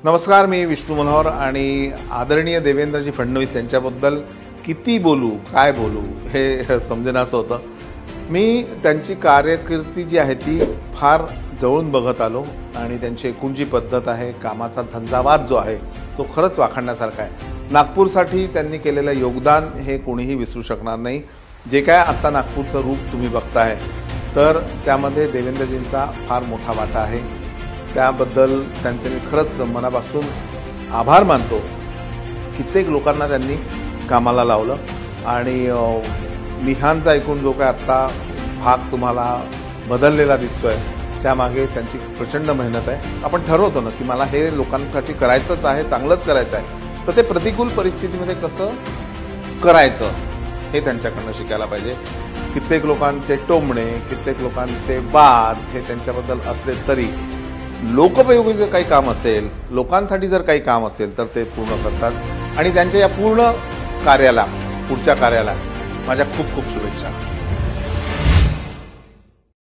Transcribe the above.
नमस्कार, मी विष्णू मनोहर आणि आदरणीय देवेंद्रजी फडणवीस यांच्याबद्दल किती बोलू, काय बोलू हे समजेनासं होतं. मी त्यांची कार्यकीर्ती जी आहे ती फार जवळून बघत आलो आणि त्यांची एकूण जी पद्धत आहे, कामाचा झंझावात जो आहे तो खरंच वाखाणण्यासारखा आहे. नागपूरसाठी त्यांनी केलेलं योगदान हे कोणीही विसरू शकणार नाही. जे काय आत्ता नागपूरचं रूप तुम्ही बघताय तर त्यामध्ये देवेंद्रजींचा फार मोठा वाटा आहे. त्याबद्दल त्यांचे मी खरंच मनापासून आभार मानतो. कित्येक लोकांना त्यांनी कामाला लावलं आणि मिहानचा एकूण जो काय आत्ता भाग तुम्हाला बदललेला दिसतोय त्यामागे त्यांची प्रचंड मेहनत आहे. आपण ठरवतो ना की मला हे लोकांसाठी करायचंच आहे, चांगलंच करायचं आहे, तर ते प्रतिकूल परिस्थितीमध्ये कसं करायचं हे त्यांच्याकडनं शिकायला पाहिजे. कित्येक लोकांचे टोमणे, कित्येक लोकांचे वाद हे त्यांच्याबद्दल असले तरी लोकोपयोगी जर काही काम असेल, लोकांसाठी जर काही काम असेल तर ते पूर्ण करतात आणि त्यांच्या या पूर्ण कार्याला, पुढच्या कार्याला माझ्या खूप खूप शुभेच्छा.